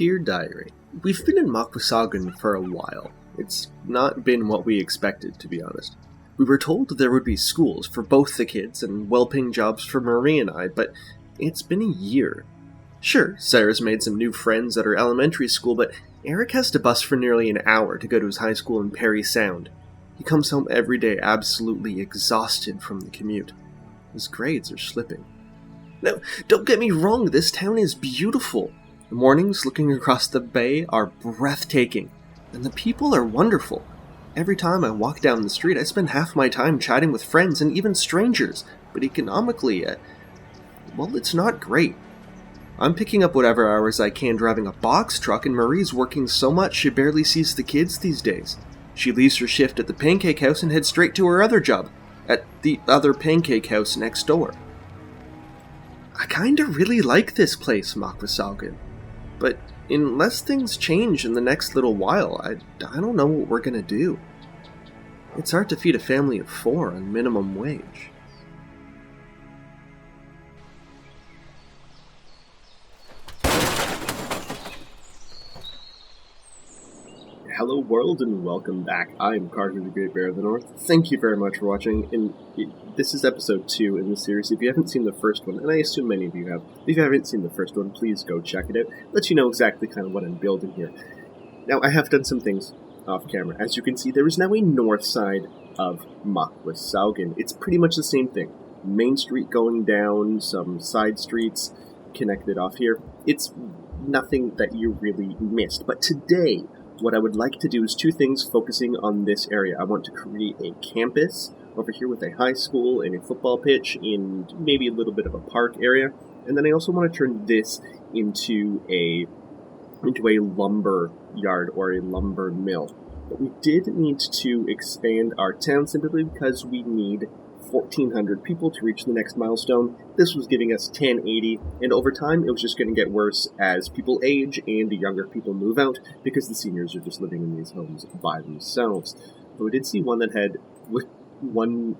Dear Diary, we've been in Makwasaugen for a while. It's not been what we expected, to be honest. We were told there would be schools for both the kids and well-paying jobs for Marie and I, but it's been a year. Sure, Sarah's made some new friends at her elementary school, but Eric has to bus for nearly an hour to go to his high school in Perry Sound. He comes home every day absolutely exhausted from the commute. His grades are slipping. Now, don't get me wrong, this town is beautiful. The mornings looking across the bay are breathtaking, and the people are wonderful. Every time I walk down the street, I spend half my time chatting with friends and even strangers, but economically, it's not great. I'm picking up whatever hours I can driving a box truck, and Marie's working so much she barely sees the kids these days. She leaves her shift at the pancake house and heads straight to her other job, at the other pancake house next door. I kinda really like this place, Makwasaugen. But unless things change in the next little while, I don't know what we're gonna do. It's hard to feed a family of 4 on minimum wage. Hello world and welcome back. I am Carter the Great Bear of the North. Thank you very much for watching, and this is episode 2 in the series. If you haven't seen the first one, and I assume many of you have, if you haven't seen the first one, please go check it out. Let you know exactly kind of what I'm building here. Now, I have done some things off camera. As you can see, there is now a north side of Makwasaugen. It's pretty much the same thing. Main street going down, some side streets connected off here. It's nothing that you really missed. But today, what I would like to do is 2 things focusing on this area. I want to create a campus over here with a high school and a football pitch and maybe a little bit of a park area. And then I also want to turn this into a lumber yard or a lumber mill. But we did need to expand our town simply because we need 1,400 people to reach the next milestone. This was giving us 1080, and over time it was just going to get worse as people age and the younger people move out because the seniors are just living in these homes by themselves. But we did see one that had one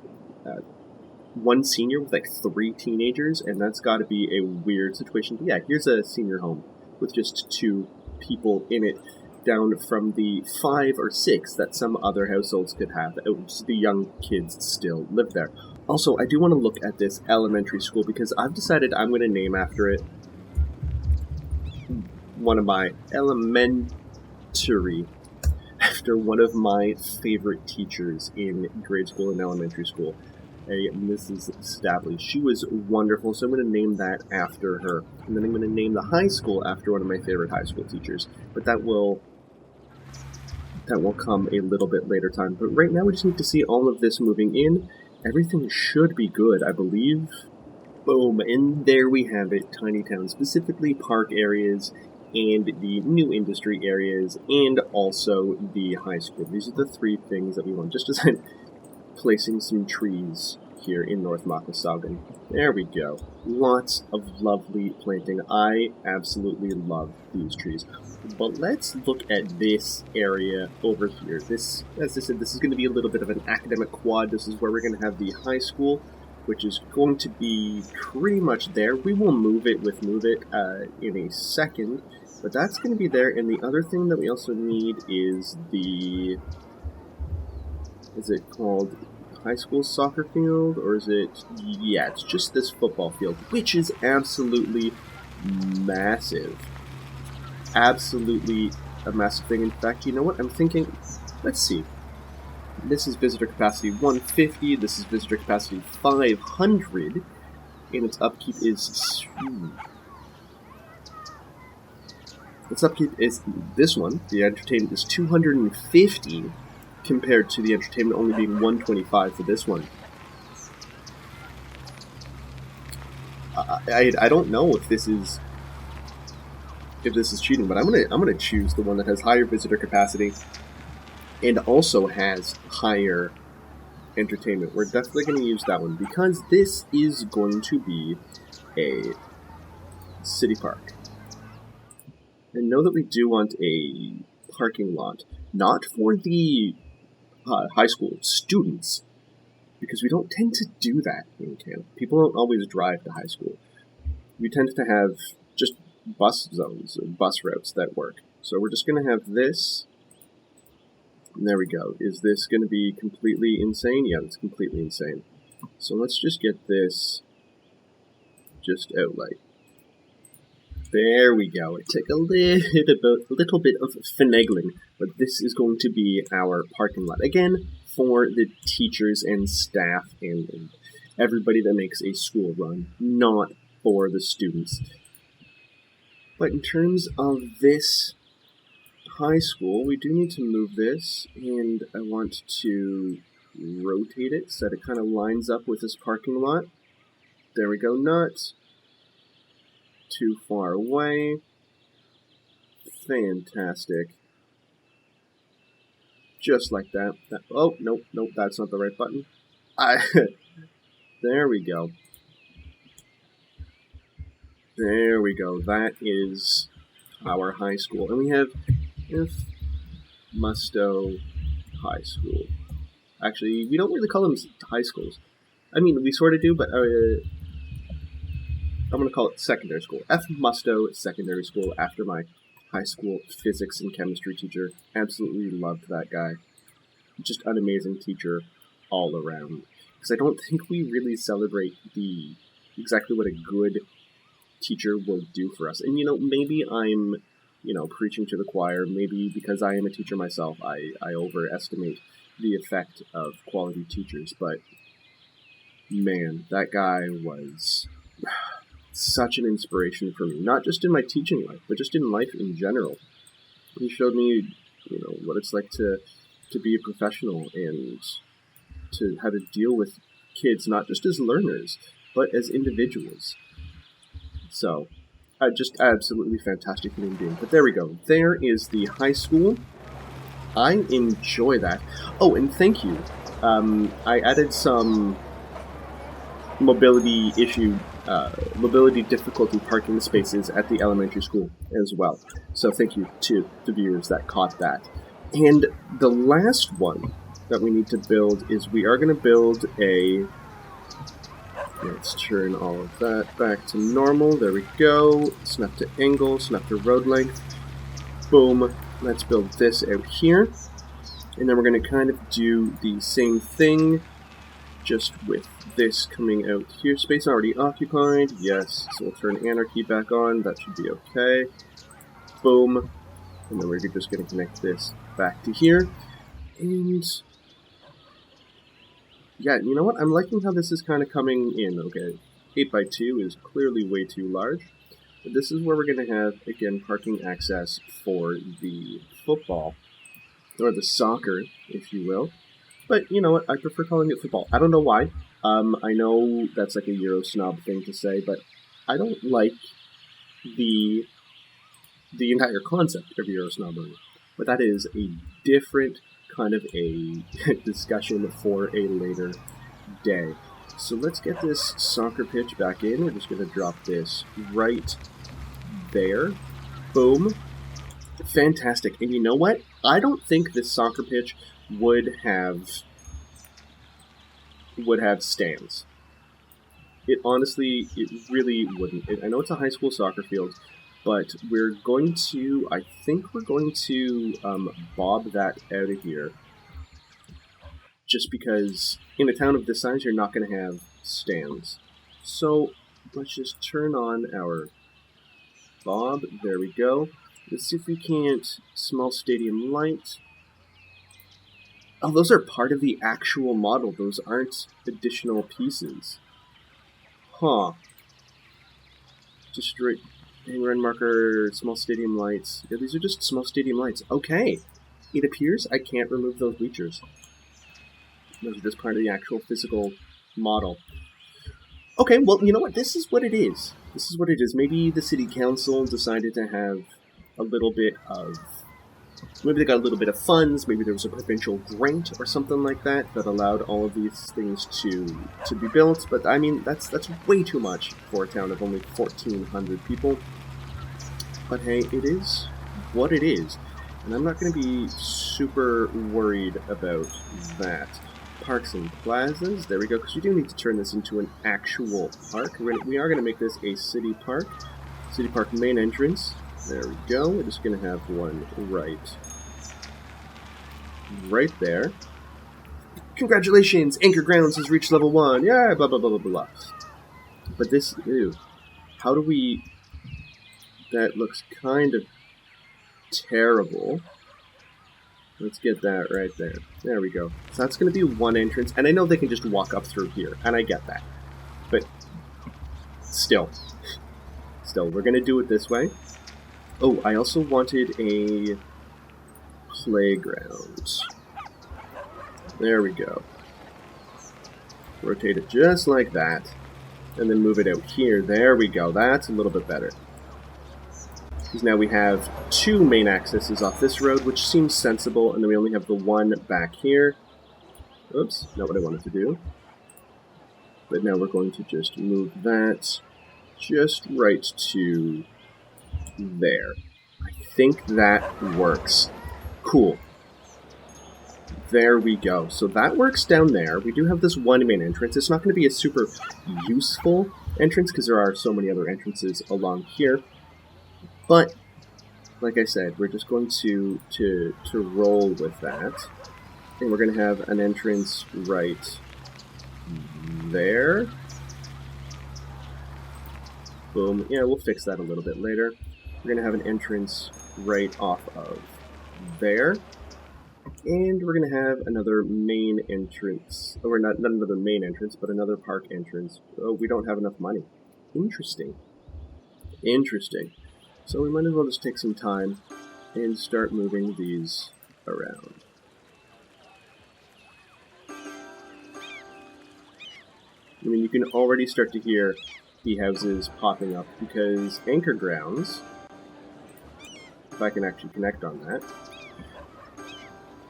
senior with like 3 teenagers, and that's got to be a weird situation. But yeah, here's a senior home with just 2 people in it, down from the 5 or 6 that some other households could have. The young kids still live there. Also, I do want to look at this elementary school because I've decided I'm going to name after it one of my after one of my favorite teachers in grade school and elementary school, a Mrs. Stabley. She was wonderful, so I'm going to name that after her. And then I'm going to name the high school after one of my favorite high school teachers. But that will come a little bit later time. But right now we just need to see all of this moving in. Everything should be good, I believe. Boom, and there we have it. Tiny town, specifically park areas and the new industry areas and also the high school. These are the 3 things that we want. Just as I'm placing some trees here in North Makwasaugen. There we go. Lots of lovely planting. I absolutely love these trees. But let's look at this area over here. This, as I said, this is going to be a little bit of an academic quad. This is where we're going to have the high school, which is going to be pretty much there. We will move it in a second, but that's going to be there. And the other thing that we also need is is it called high school soccer field, or is it, yeah, it's just this football field, which is absolutely massive. Absolutely a massive thing. In fact, you know what? I'm thinking, let's see. This is visitor capacity 150, this is visitor capacity 500, and its upkeep is... Its upkeep is this one. The entertainment is 250, compared to the entertainment only being 125 for this one. I don't know if this is cheating, but I'm gonna choose the one that has higher visitor capacity and also has higher entertainment. We're definitely gonna use that one because this is going to be a city park. And know that we do want a parking lot, not for the high school students, because we don't tend to do that in Canada. People don't always drive to high school. We tend to have just bus zones, bus routes that work. So we're just going to have this. And there we go. Is this going to be completely insane? Yeah, it's completely insane. So let's just get this just outright. There we go. It took a little bit of finagling, but this is going to be our parking lot. Again, for the teachers and staff and everybody that makes a school run, not for the students. But in terms of this high school, we do need to move this, and I want to rotate it so that it kind of lines up with this parking lot. There we go, not too far away. Fantastic. Just like that. Oh, nope, that's not the right button. There we go. There we go. That is our high school. And we have Musto High School. Actually, we don't really call them high schools. I mean, we sort of do, but I'm going to call it secondary school. F. Musto Secondary School, after my high school physics and chemistry teacher. Absolutely loved that guy. Just an amazing teacher all around. Because I don't think we really celebrate exactly what a good teacher will do for us. And, maybe I'm, preaching to the choir. Maybe because I am a teacher myself, I overestimate the effect of quality teachers. But, man, that guy was such an inspiration for me, not just in my teaching life, but just in life in general. He showed me, what it's like to be a professional and to how to deal with kids, not just as learners, but as individuals. So, just absolutely fantastic human being. But there we go. There is the high school. I enjoy that. Oh, and thank you. I added some mobility difficulty parking spaces at the elementary school as well. So thank you to the viewers that caught that. And the last one that we need to build is we are going to build a... Let's turn all of that back to normal. There we go. Snap to angle, snap to road length. Boom. Let's build this out here. And then we're going to kind of do the same thing, just with this coming out here. Space already occupied. Yes. So we'll turn anarchy back on. That should be okay. Boom. And then we're just going to connect this back to here. And yeah, you know what? I'm liking how this is kind of coming in. Okay, 8x2 is clearly way too large. But this is where we're going to have, again, parking access for the football, or the soccer, if you will. But you know what? I prefer calling it football. I don't know why. I know that's like a Euro snob thing to say, but I don't like the entire concept of Euro snobbery. But that is a different kind of a discussion for a later day. So let's get this soccer pitch back in. We're just going to drop this right there. Boom. Fantastic. And you know what? I don't think this soccer pitch would have stands. It really wouldn't. I know it's a high school soccer field, but I think we're going to bob that out of here. Just because in a town of this size, you're not going to have stands. So let's just turn on our bob. There we go. Let's see if we can't small stadium light. Oh, those are part of the actual model. Those aren't additional pieces. Huh. Destroy hang marker, small stadium lights. Yeah, these are just small stadium lights. Okay. It appears I can't remove those bleachers. Those are just part of the actual physical model. Okay, well, you know what? This is what it is. This is what it is. Maybe the city council decided to have a little bit of... Maybe they got a little bit of funds. Maybe there was a provincial grant or something like that that allowed all of these things to be built. But, I mean, that's way too much for a town of only 1,400 people. But, hey, it is what it is. And I'm not going to be super worried about that. Parks and plazas. There we go, because we do need to turn this into an actual park. We are going to make this a city park. City Park main entrance. There we go. We're just going to have one right there. Congratulations! Anchor Grounds has reached level 1. Yeah, blah, blah, blah, blah, blah. But this, ew. How do we... That looks kind of terrible. Let's get that right there. There we go. So that's going to be one entrance. And I know they can just walk up through here. And I get that. But still, we're going to do it this way. Oh, I also wanted a playground. There we go. Rotate it just like that. And then move it out here. There we go. That's a little bit better. Because now we have 2 main accesses off this road, which seems sensible. And then we only have the one back here. Oops, not what I wanted to do. But now we're going to just move that just right to there. I think that works. Cool. There we go. So that works down there. We do have this one main entrance. It's not going to be a super useful entrance because there are so many other entrances along here. But, like I said, we're just going to roll with that. And we're going to have an entrance right there. Boom. Yeah, we'll fix that a little bit later. We're going to have an entrance right off of there. And we're going to have another main entrance. Or not another main entrance, but another park entrance. Oh, we don't have enough money. Interesting. Interesting. So we might as well just take some time and start moving these around. I mean, you can already start to hear the houses popping up because Anchor Grounds, if I can actually connect on that.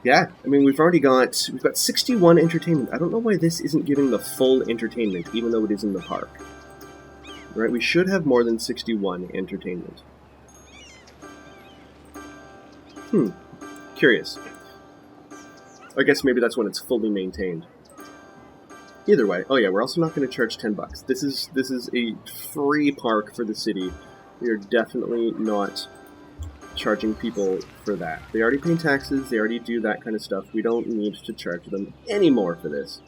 Yeah, I mean, we've got 61 entertainment. I don't know why this isn't giving the full entertainment, even though it is in the park. Right, we should have more than 61 entertainment. Curious. I guess maybe that's when it's fully maintained. Either way, oh yeah, we're also not going to charge $10. This is a free park for the city. We are definitely not charging people for that. They already pay taxes, they already do that kind of stuff. We don't need to charge them anymore for this.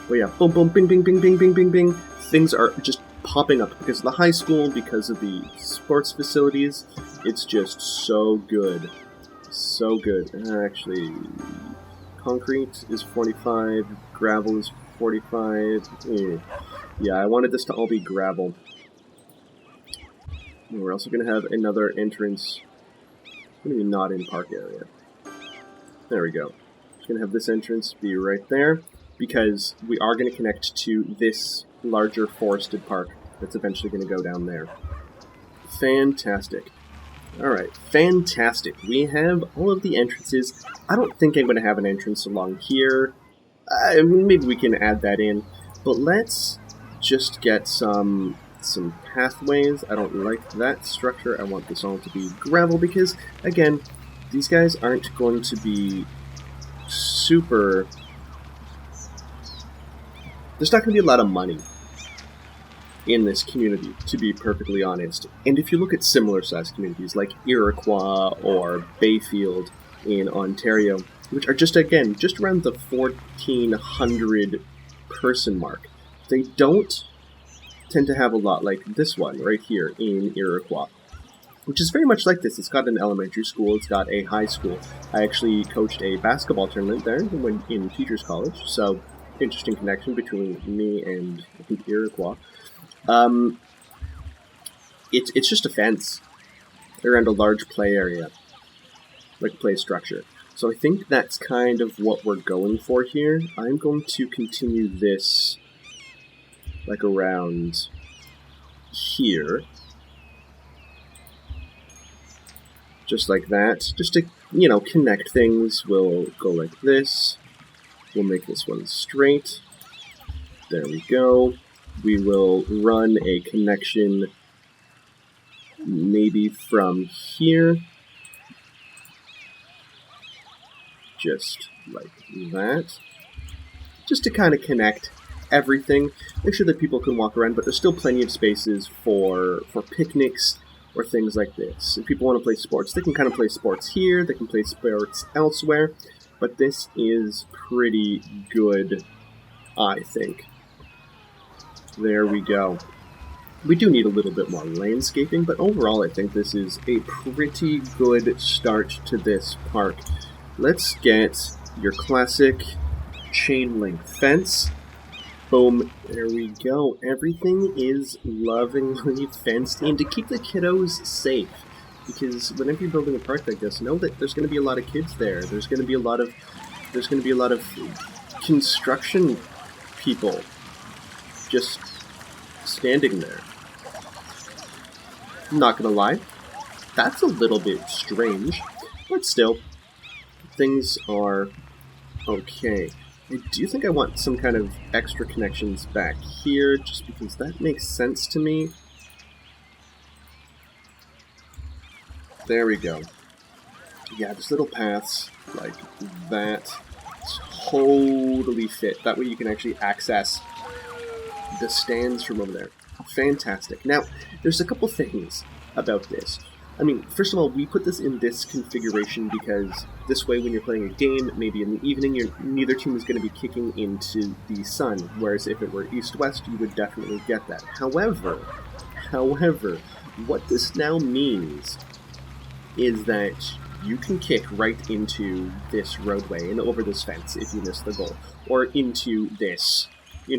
But yeah, boom, boom, bing, bing, bing, bing, bing, bing, bing. Things are just popping up because of the high school, because of the sports facilities. It's just so good. So good. Actually, concrete is 45, gravel is 45. Yeah, I wanted this to all be gravel. And we're also going to have another entrance. Maybe not in park area. There we go. Just going to have this entrance be right there, because we are going to connect to this larger forested park that's eventually going to go down there. Fantastic. Alright, fantastic. We have all of the entrances. I don't think I'm going to have an entrance along here. Maybe we can add that in. But let's just get some pathways. I don't like that structure. I want this all to be gravel because, again, these guys aren't going to be super... There's not going to be a lot of money in this community, to be perfectly honest. And if you look at similar sized communities like Iroquois or Bayfield in Ontario, which are just around the 1,400 person mark, they don't tend to have a lot like this one right here in Iroquois, which is very much like this. It's got an elementary school, it's got a high school. I actually coached a basketball tournament there when in Teachers College, so interesting connection between me and I think Iroquois. It's just a fence around a large play area, like play structure. So I think that's kind of what we're going for here. I'm going to continue this like around here, just like that, just to, you know, connect things. We'll go like this. We'll make this one straight. There we go. We will run a connection maybe from here, just like that, just to kind of connect everything. Make sure that people can walk around, but there's still plenty of spaces for picnics or things like this. If people want to play sports, they can kind of play sports here, they can play sports elsewhere, but this is pretty good, I think. There we go. We do need a little bit more landscaping, but overall I think this is a pretty good start to this park. Let's get your classic chain link fence. Boom, there we go. Everything is lovingly fenced in to keep the kiddos safe. Because whenever you're building a park like this, know that there's going to be a lot of kids there. There's going to be a lot of construction people just standing there. I'm not gonna lie, that's a little bit strange, but still, things are okay. I do think I want some kind of extra connections back here, just because that makes sense to me. There we go. Yeah, just little paths like that totally fit. That way you can actually access the stands from over there. Fantastic. Now, there's a couple things about this. I mean, first of all, we put this in this configuration because this way when you're playing a game, maybe in the evening, neither team is going to be kicking into the sun, whereas if it were east-west, you would definitely get that. However, what this now means is that you can kick right into this roadway and over this fence if you miss the goal, or into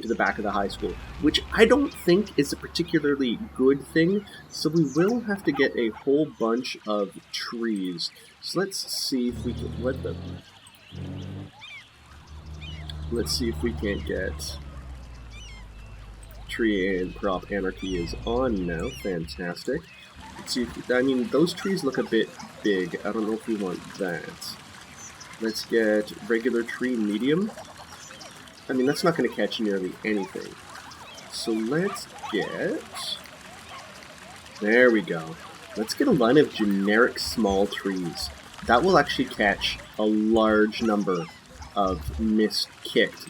the back of the high school, which I don't think is a particularly good thing, so we will have to get a whole bunch of trees. So let's see if we can get tree and prop anarchy is on now. Fantastic. Let's see if, I mean, those trees look a bit big. I don't know if we want that. Let's get regular tree medium. I mean, that's not going to catch nearly anything. So let's get... There we go. Let's get a line of generic small trees. That will actually catch a large number of missed-kicked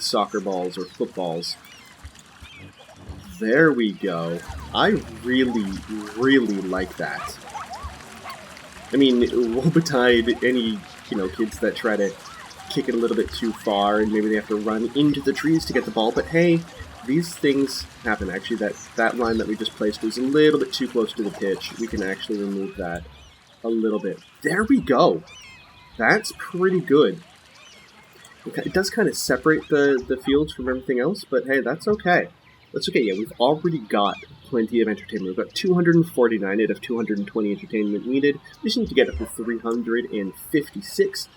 soccer balls or footballs. There we go. I really, really like that. I mean, woe betide any, kids that try to kick it a little bit too far, and maybe they have to run into the trees to get the ball, but hey, these things happen. Actually, that line that we just placed was a little bit too close to the pitch. We can actually remove that a little bit. There we go! That's pretty good. It does kind of separate the fields from everything else, but hey, that's okay. That's okay, yeah, we've already got plenty of entertainment. We've got 249 out of 220 entertainment needed. We just need to get up to 356.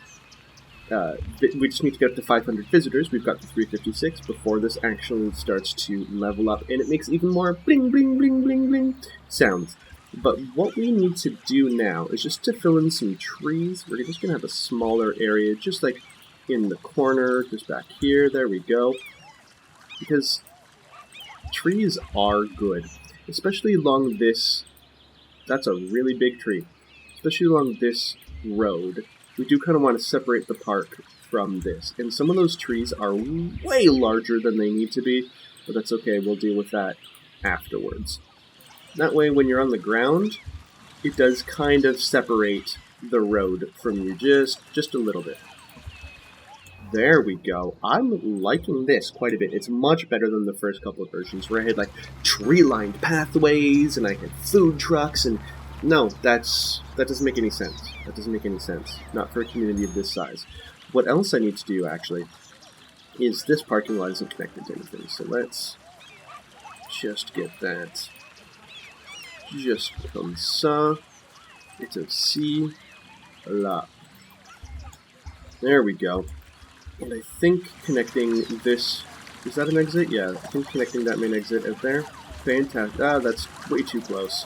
We just need to get up to 500 visitors. We've got to 356 before this actually starts to level up, and it makes even more bling, bling, bling, bling, bling sounds. But what we need to do now is just to fill in some trees. We're just going to have a smaller area, just like in the corner, just back here. There we go. Because trees are good, especially along this... That's a really big tree. Especially along this road. We do kind of want to separate the park from this. And some of those trees are way larger than they need to be, but that's okay, we'll deal with that afterwards. That way, when you're on the ground, it does kind of separate the road from you just a little bit. There we go. I'm liking this quite a bit. It's much better than the first couple of versions, where I had, tree-lined pathways, and I had food trucks, and... No, that doesn't make any sense. That doesn't make any sense. Not for a community of this size. What else I need to do, actually, is this parking lot isn't connected to anything. So let's just get that. Just comme ça. It's a C. Là. There we go. And I think connecting this... Is that an exit? Yeah, I think connecting that main exit out there. Fantastic. Ah, that's way too close.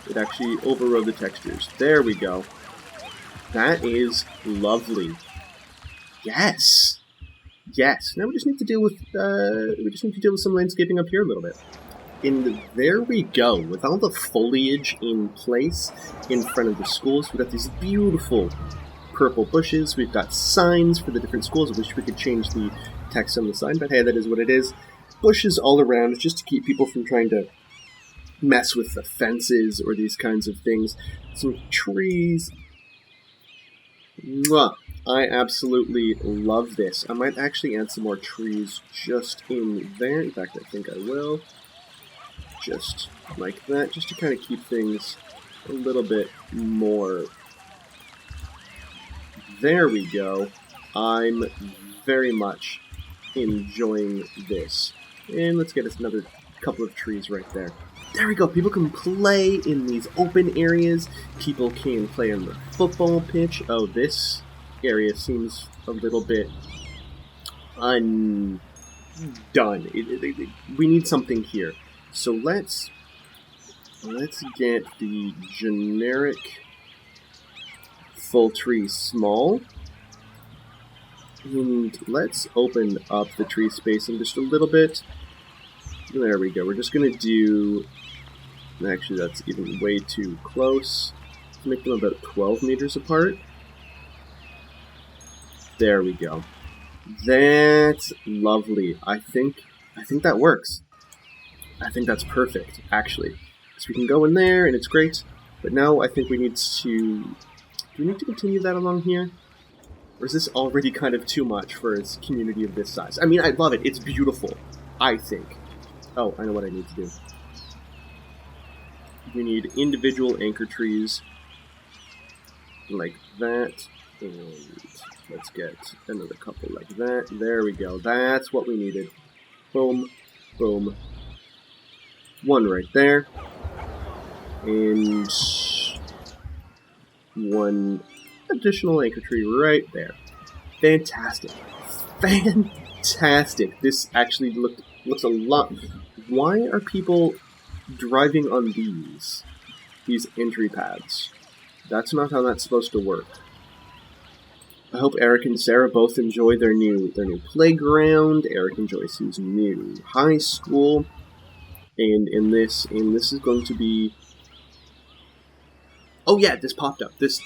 It actually overrode the textures. There we go. That is lovely. Yes! Yes. Now we just need to deal with some landscaping up here a little bit. And there we go. With all the foliage in place in front of the schools, we've got these beautiful purple bushes. We've got signs for the different schools. I wish we could change the text on the sign, but hey, that is what it is. bushes all around just to keep people from trying to mess with the fences or these kinds of things. Some trees. Mwah. I absolutely love this. I might actually add some more trees just in there. In fact, I think I will. Just like that, just to kind of keep things a little bit more. There we go. I'm very much enjoying this. And let's get us another couple of trees right there. There we go. People can play in these open areas. People can play on the football pitch. Oh, this area seems a little bit undone. We need something here. So let's get the generic full tree small. And let's open up the tree spacing just a little bit. There we go. We're just going to do... Actually, that's even way too close. Let's make them about 12 meters apart. There we go. That's lovely. I think that works. I think that's perfect, actually. So we can go in there, and it's great. But now I think we need to... Do we need to continue that along here? Or is this already kind of too much for a community of this size? I mean, I love it. It's beautiful, I think. Oh, I know what I need to do. We need individual anchor trees like that. And let's get another couple like that. There we go. That's what we needed. Boom, boom. One right there. And one additional anchor tree right there. Fantastic. Fantastic. This actually looks a lot... Why are people driving on these entry pads? That's not how that's supposed to work. I hope Eric and Sarah both enjoy their new playground. Eric enjoys his new high school. And this is going to be... Oh yeah, this popped up. This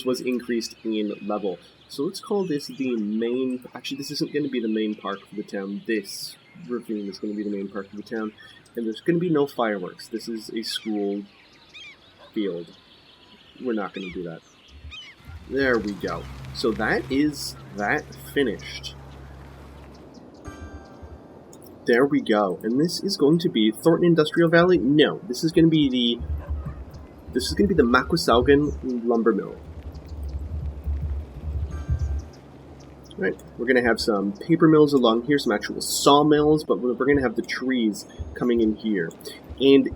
was increased in level. So let's call this the main... Actually, this isn't going to be the main park for the town. This ravine is going to be the main park for the town. And there's going to be no fireworks. This is a school field. We're not going to do that. There we go. So that is that finished. There we go. And this is going to be Thornton Industrial Valley? No, this is going to be the Makwasaugen lumber mill. Right, we're going to have some paper mills along here, some actual sawmills, but we're going to have the trees coming in here. And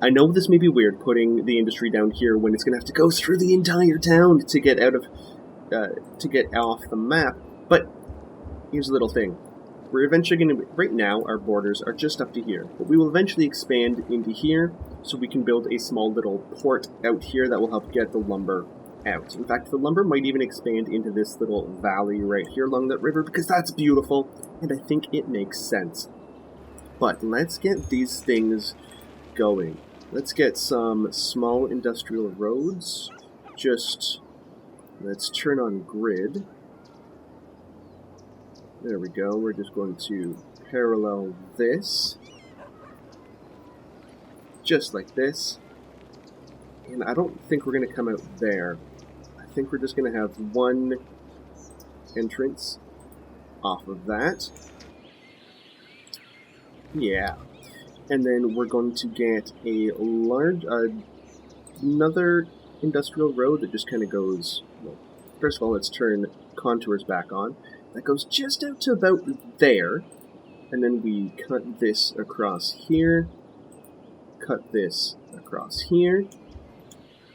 I know this may be weird, putting the industry down here when it's going to have to go through the entire town to get out of, to get off the map, but here's a little thing. We're eventually going to, right now, our borders are just up to here, but we will eventually expand into here, so we can build a small little port out here that will help get the lumber out. In fact, the lumber might even expand into this little valley right here along that river, because that's beautiful, and I think it makes sense. But let's get these things going. Let's get some small industrial roads. Just, let's turn on grid. There we go. We're just going to parallel this. Just like this. And I don't think we're going to come out there. I think we're just going to have one entrance off of that. Yeah. And then we're going to get a large, another industrial road that just kind of goes, well, first of all, let's turn contours back on. That goes just out to about there. And then we cut this across here. Cut this across here.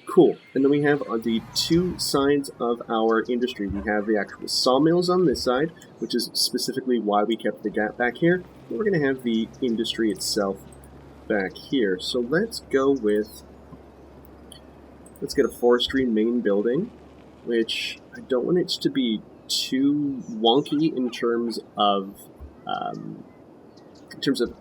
Cool. And then we have on the two sides of our industry, we have the actual sawmills on this side, which is specifically why we kept the gap back here. And we're going to have the industry itself back here. So let's go with, let's get a forestry main building, which I don't want it to be too wonky in terms of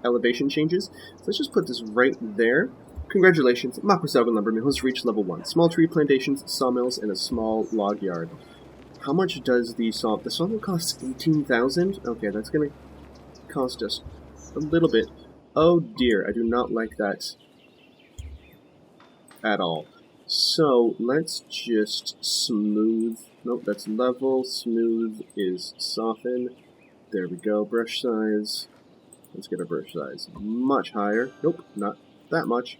elevation changes. So let's just put this right there. Congratulations, Makwasaugen Lumber Mill has reached level 1. Small tree plantations, sawmills, and a small log yard. How much does the sawmill cost? 18,000? Okay, that's gonna cost us a little bit. Oh dear, I do not like that at all. So let's just smooth. Nope, that's level. Smooth is soften. There we go. Brush size. Let's get our brush size much higher. Nope, not that much.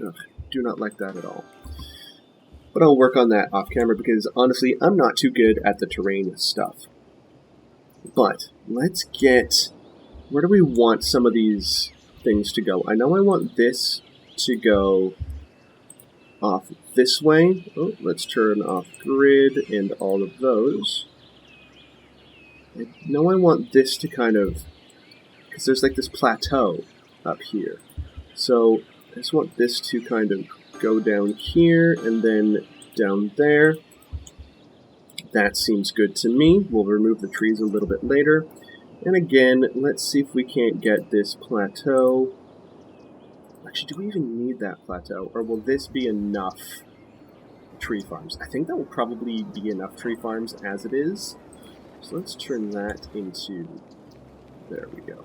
Ugh, do not like that at all. But I'll work on that off camera because honestly, I'm not too good at the terrain stuff. But let's get... Where do we want some of these things to go? I know I want this to go off this way. Oh, let's turn off grid and all of those. I know I want this to kind of... Because there's like this plateau up here. So I just want this to kind of go down here and then down there. That seems good to me. We'll remove the trees a little bit later. And again, let's see if we can't get this plateau. Actually, do we even need that plateau? Or will this be enough tree farms? I think that will probably be enough tree farms as it is. So let's turn that into... There we go.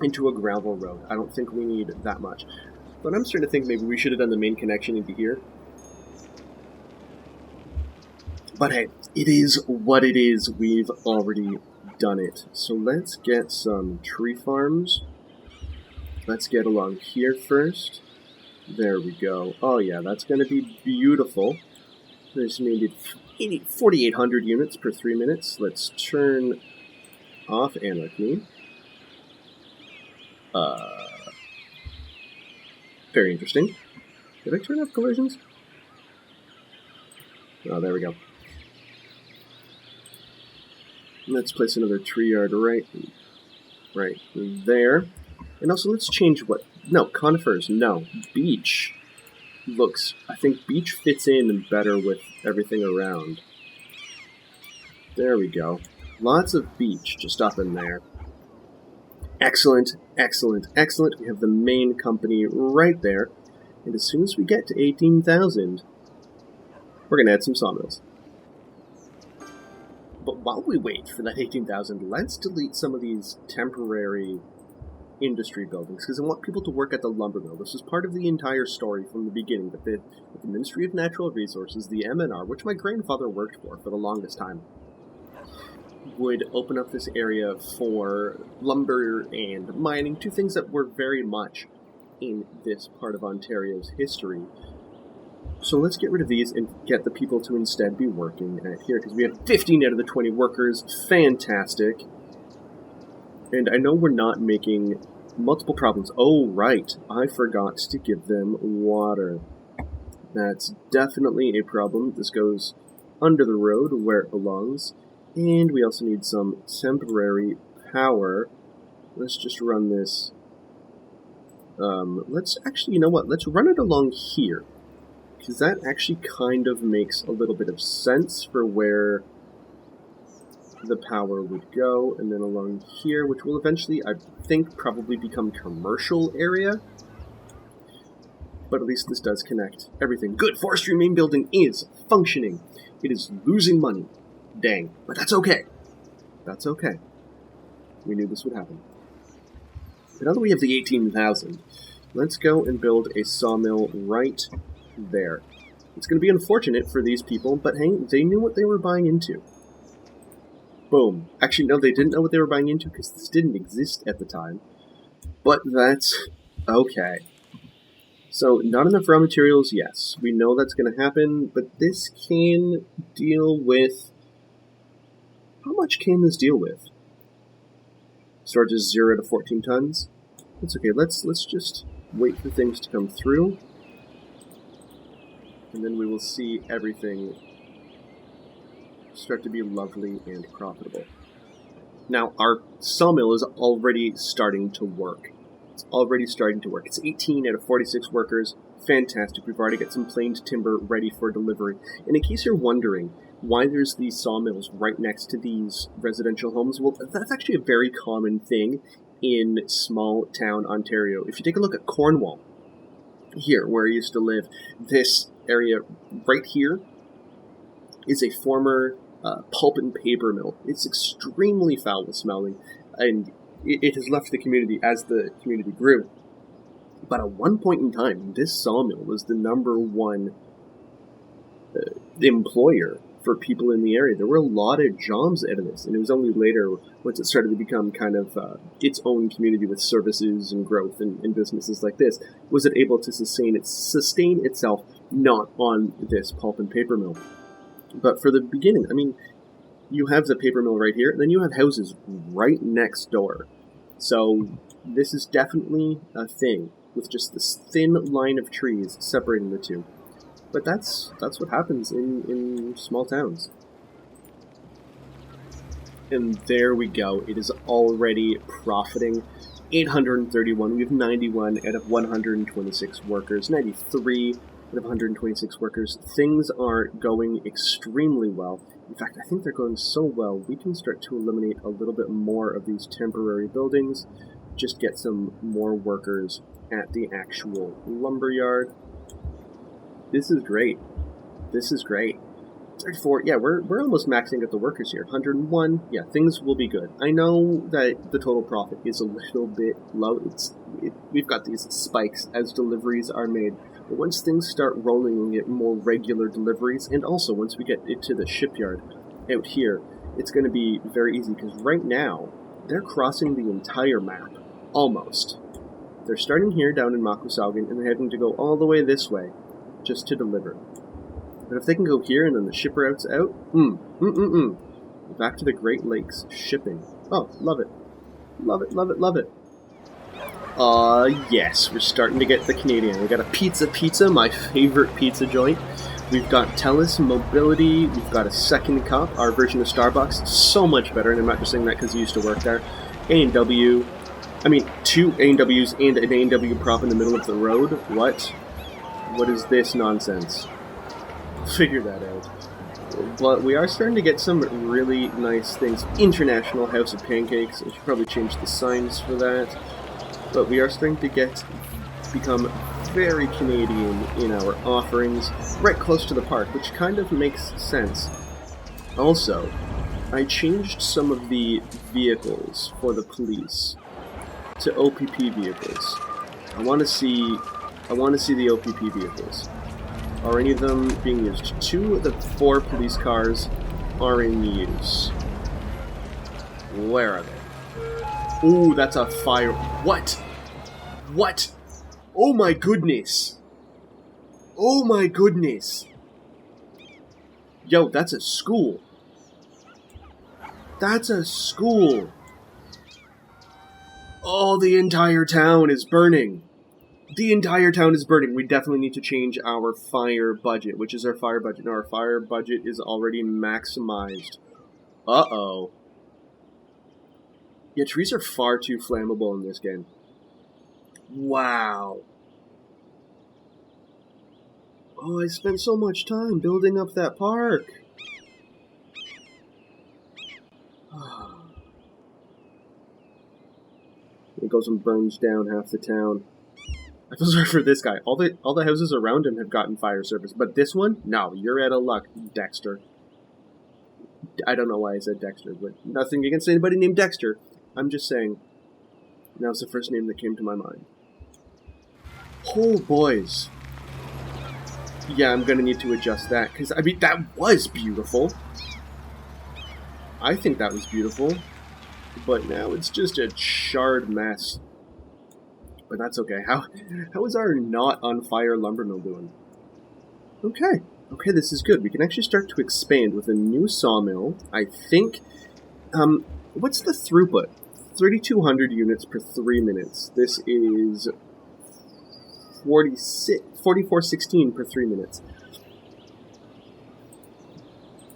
Into a gravel road. I don't think we need that much. But I'm starting to think maybe we should have done the main connection into here. But hey, it is what it is. We've already done it. So let's get some tree farms. Let's get along here first. There we go. Oh yeah, that's going to be beautiful. There's needed 4,800 units per 3 minutes. Let's turn off anarchy. Very interesting. Did I turn off collisions? Oh, there we go. Let's place another tree yard right there. And also let's change what... No, conifers, no. Beech looks... I think beech fits in better with everything around. There we go. Lots of beech just up in there. Excellent, excellent, excellent. We have the main company right there. And as soon as we get to 18,000, we're going to add some sawmills. But while we wait for that 18,000, let's delete some of these temporary industry buildings, because I want people to work at the lumber mill. This is part of the entire story from the beginning, that the Ministry of Natural Resources, the MNR, which my grandfather worked for the longest time, would open up this area for lumber and mining, two things that were very much in this part of Ontario's history. So let's get rid of these and get the people to instead be working at here, because we have 15 out of the 20 workers. Fantastic. And I know we're not making multiple problems. Oh, right. I forgot to give them water. That's definitely a problem. This goes under the road where it belongs. And we also need some temporary power. Let's just run this. Let's actually, you know what? Let's run it along here. Because that actually kind of makes a little bit of sense for where the power would go. And then along here, which will eventually, I think, probably become commercial area. But at least this does connect everything. Good! Forestry main building is functioning. It is losing money. Dang. But that's okay. That's okay. We knew this would happen. But now that we have the 18,000, let's go and build a sawmill right there. It's going to be unfortunate for these people, but hey, they knew what they were buying into. Boom. Actually, no, they didn't know what they were buying into because this didn't exist at the time. But that's okay. So, not enough raw materials, yes. We know that's going to happen, but this can deal with... How much can this deal with? Storage is 0 to 14 tons. That's okay, let's just wait for things to come through. And then we will see everything start to be lovely and profitable. Now, our sawmill is already starting to work. It's already starting to work. It's 18 out of 46 workers. Fantastic. We've already got some planed timber ready for delivery. And in case you're wondering why there's these sawmills right next to these residential homes, well, that's actually a very common thing in small town Ontario. If you take a look at Cornwall, here, where I used to live, this area right here is a former pulp and paper mill. It's extremely foul-smelling, and it has left the community as the community grew. But at one point in time, this sawmill was the number one employer for people in the area. There were a lot of jobs out of this, and it was only later, once it started to become kind of its own community with services and growth and businesses like this, was it able to sustain itself not on this pulp and paper mill. But for the beginning, I mean, you have the paper mill right here, and then you have houses right next door. So this is definitely a thing, with just this thin line of trees separating the two. But that's what happens in small towns. And there we go. It is already profiting. 831. We have 91 out of 126 workers. 93 out of 126 workers. Things are going extremely well. In fact, I think they're going so well, we can start to eliminate a little bit more of these temporary buildings. Just get some more workers at the actual lumberyard. This is great. This is great. 34, yeah, we're almost maxing out the workers here. 101, yeah, things will be good. I know that the total profit is a little bit low. We've got these spikes as deliveries are made. But once things start rolling and get more regular deliveries, and also once we get into the shipyard out here, it's going to be very easy, because right now, they're crossing the entire map. Almost. They're starting here down in Makwasaugen, and they're having to go all the way this way just to deliver. But if they can go here and then the ship route's out, back to the Great Lakes shipping. Oh, love it. Love it, love it, love it. Yes, we're starting to get the Canadian. We got a Pizza, my favorite pizza joint. We've got TELUS Mobility, we've got a Second Cup, our version of Starbucks, so much better, and I'm not just saying that because you used to work there. A&W, I mean, 2 A&Ws and an A&W prop in the middle of the road? What? What is this nonsense? Figure that out. But we are starting to get some really nice things. International House of Pancakes. I should probably change the signs for that. But we are starting to become very Canadian in our offerings, right close to the park, which kind of makes sense. Also, I changed some of the vehicles for the police to OPP vehicles. I want to see the OPP vehicles. Are any of them being used? 2 of the 4 police cars are in use. Where are they? Ooh, that's a fire. What? What? Oh my goodness. Oh my goodness. Yo, that's a school. That's a school. Oh, the entire town is burning. The entire town is burning. We definitely need to change our fire budget. Which is our fire budget? No, our fire budget is already maximized. Uh-oh. Yeah, trees are far too flammable in this game. Wow. Oh, I spent so much time building up that park. It goes and burns down half the town. I feel sorry for this guy. All the houses around him have gotten fire service, but this one, no, you're out of luck, Dexter. I don't know why I said Dexter, but nothing against anybody named Dexter. I'm just saying, that was the first name that came to my mind. Oh, boys. Yeah, I'm gonna need to adjust that, because, I mean, that was beautiful. I think that was beautiful. But now it's just a charred mess. But that's okay. How is our not on fire lumber mill doing? Okay. Okay, this is good. We can actually start to expand with a new sawmill. I think, what's the throughput? 3,200 units per 3 minutes. This is 4416 per 3 minutes.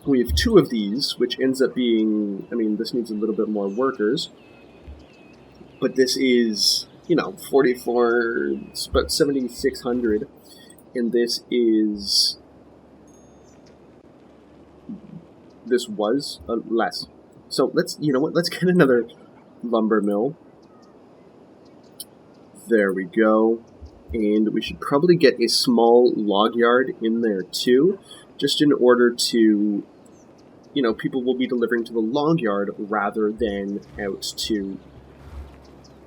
We have 2 of these, which ends up being, I mean, this needs a little bit more workers. But this is, you know, 44, about 7,600. And this was less. So let's, you know what, let's get another lumber mill. There we go. And we should probably get a small log yard in there too, just in order to you know, people will be delivering to the log yard rather than out to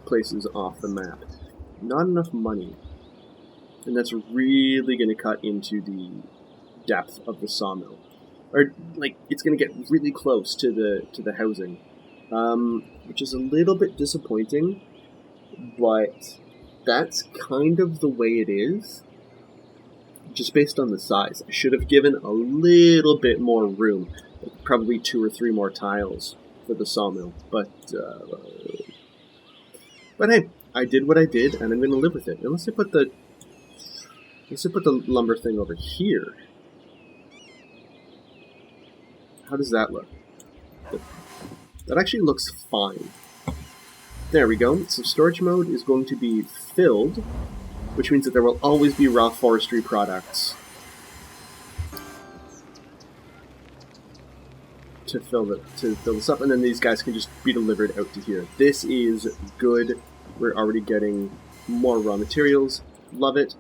places off the map. Not enough money. And that's really going to cut into the depth of the sawmill. Or, like, it's going to get really close to the housing. Which is a little bit disappointing, but that's kind of the way it is. Just based on the size. I should have given a little bit more room. Probably 2 or 3 more tiles for the sawmill. But hey, I did what I did, and I'm going to live with it. Unless I put the lumber thing over here. How does that look? That actually looks fine. There we go. So storage mode is going to be filled, which means that there will always be raw forestry products to fill this up, and then these guys can just be delivered out to here. This is good. We're already getting more raw materials. Love it.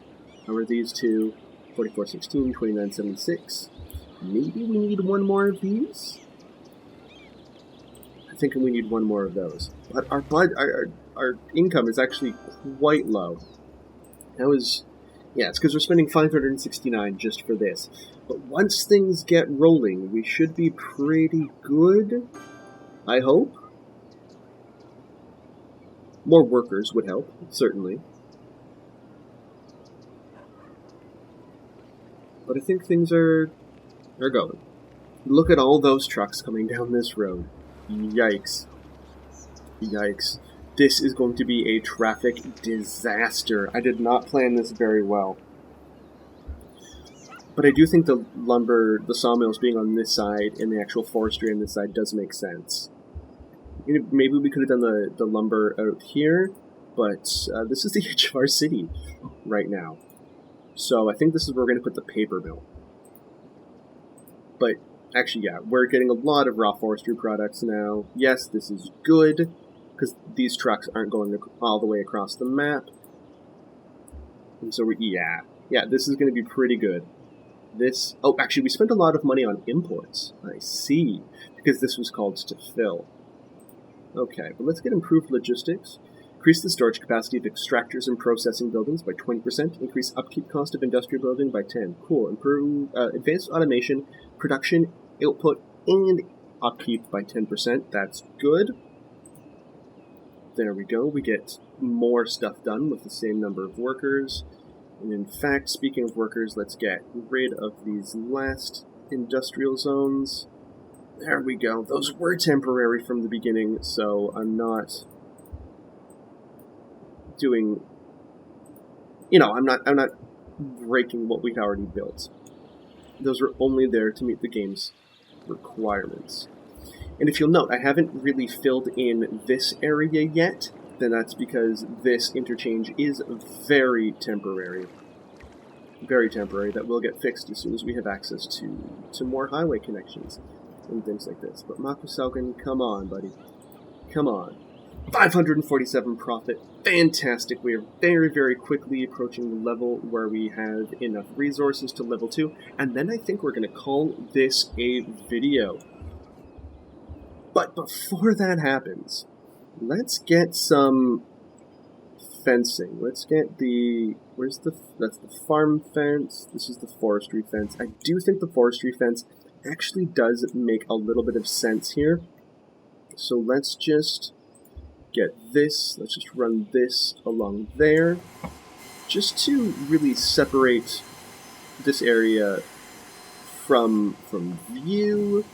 How are these two? 4416, 2976. Maybe we need one more of these? I think we need one more of those. But our income is actually quite low. It's because we're spending 569 just for this. But once things get rolling, we should be pretty good, I hope. More workers would help, certainly. But I think things are going. Look at all those trucks coming down this road. Yikes. Yikes. This is going to be a traffic disaster. I did not plan this very well. But I do think the sawmills being on this side and the actual forestry on this side does make sense. Maybe we could have done the lumber out here, but this is the edge of our city right now. So I think this is where we're going to put the paper mill. But actually, yeah, we're getting a lot of raw forestry products now. Yes, this is good, because these trucks aren't going all the way across the map. And so, yeah, this is going to be pretty good. Actually, we spent a lot of money on imports. I see, because this was called to fill. Okay, but let's get improved logistics. Increase the storage capacity of extractors and processing buildings by 20%. Increase upkeep cost of industrial building by 10%. Cool. Improve advanced automation, production, output, and upkeep by 10%. That's good. There we go. We get more stuff done with the same number of workers. And in fact, speaking of workers, let's get rid of these last industrial zones. There we go. Those were temporary from the beginning, so I'm not doing, I'm not breaking what we'd already built. Those are only there to meet the game's requirements. And if you'll note, I haven't really filled in this area yet, then that's because this interchange is very temporary. Very temporary. That will get fixed as soon as we have access to more highway connections and things like this. But Makwasaugen, come on, buddy. Come on. 547 profit. Fantastic. We are very, very quickly approaching the level where we have enough resources to level 2. And then I think we're going to call this a video. But before that happens, let's get some fencing. Let's get that's the farm fence. This is the forestry fence. I do think the forestry fence actually does make a little bit of sense here. So let's just get this. Let's just run this along there, just to really separate this area from view.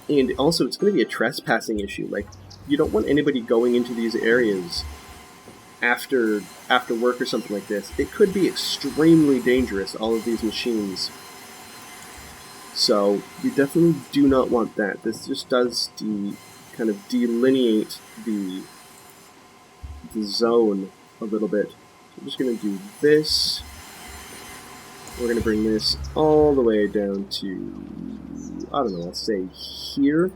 And also, it's going to be a trespassing issue. Like, you don't want anybody going into these areas after work or something like this. It could be extremely dangerous, all of these machines. So, you definitely do not want that. This just does kind of delineate the zone a little bit. So I'm just going to do this. We're going to bring this all the way down to, I don't know, let's say here,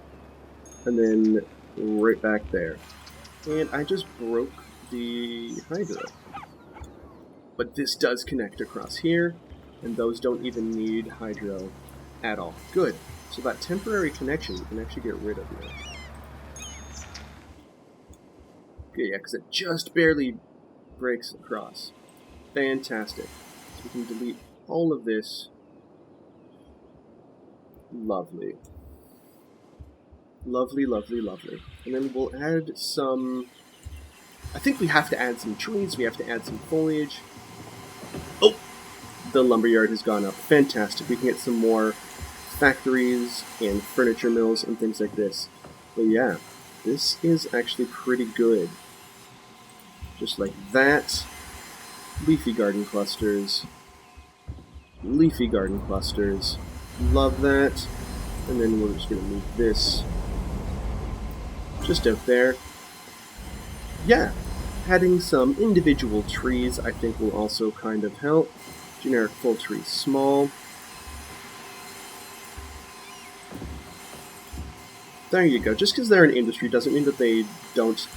and then right back there. And I just broke the hydro. But this does connect across here, and those don't even need hydro. at all. Good. So that temporary connection we can actually get rid of now. Okay, yeah, because it just barely breaks across. Fantastic. So we can delete all of this. Lovely. Lovely, lovely, lovely. And then we'll add some... I think we have to add some trees, we have to add some foliage. Oh! The lumberyard has gone up. Fantastic. We can get some more factories and furniture mills and things like this. But yeah, this is actually pretty good. Just like that. Leafy garden clusters. Leafy garden clusters. Love that. And then we're just going to move this just out there. Yeah, adding some individual trees I think will also kind of help. Generic full tree small. There you go. Just because they're an industry doesn't mean that they don't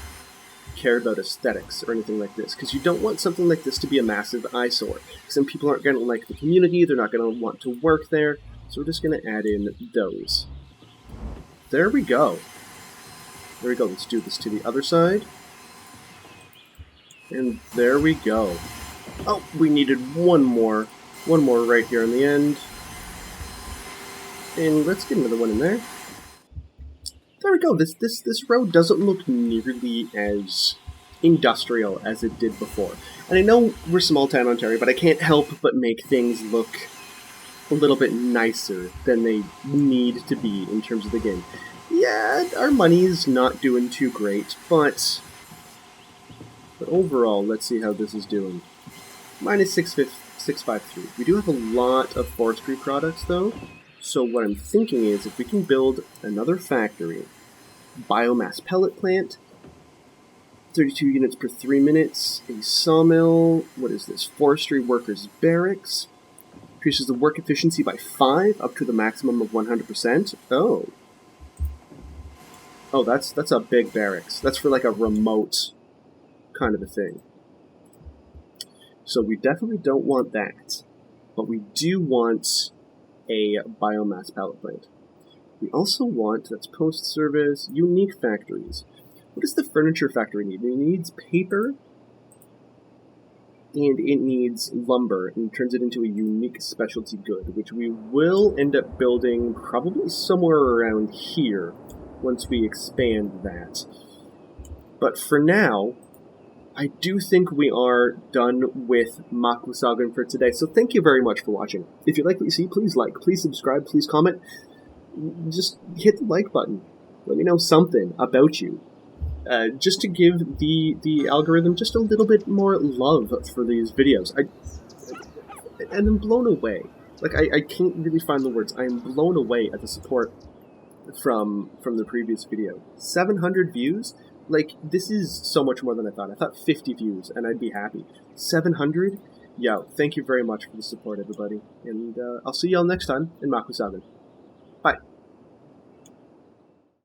care about aesthetics or anything like this, because you don't want something like this to be a massive eyesore. Some people aren't going to like the community, they're not going to want to work there, so we're just going to add in those. There we go. There we go. Let's do this to the other side. And there we go. Oh, we needed one more right here on the end. And let's get another one in there. There we go. This road doesn't look nearly as industrial as it did before. And I know we're small town Ontario, but I can't help but make things look a little bit nicer than they need to be in terms of the game. Yeah, our money's not doing too great, but overall, let's see how this is doing. Minus 653. We do have a lot of forestry products, though. So what I'm thinking is, if we can build another factory, biomass pellet plant, 32 units per 3 minutes, a sawmill, what is this, forestry workers barracks, increases the work efficiency by 5, up to the maximum of 100%. Oh, that's a big barracks. That's for like a remote kind of a thing. So we definitely don't want that, but we do want a biomass pallet plant. We also want, that's post-service, unique factories. What does the furniture factory need? It needs paper, and it needs lumber, and turns it into a unique specialty good, which we will end up building probably somewhere around here once we expand that. But for now, I do think we are done with Makwasaugen for today, so thank you very much for watching. If you like what you see, please like, please subscribe, please comment. Just hit the like button. Let me know something about you. Just to give the algorithm just a little bit more love for these videos. And I'm blown away. Like, I can't really find the words. I am blown away at the support from the previous video. 700 views? Like, this is so much more than I thought. I thought 50 views, and I'd be happy. 700? Yo, thank you very much for the support, everybody. And I'll see y'all next time in Makwasaugen.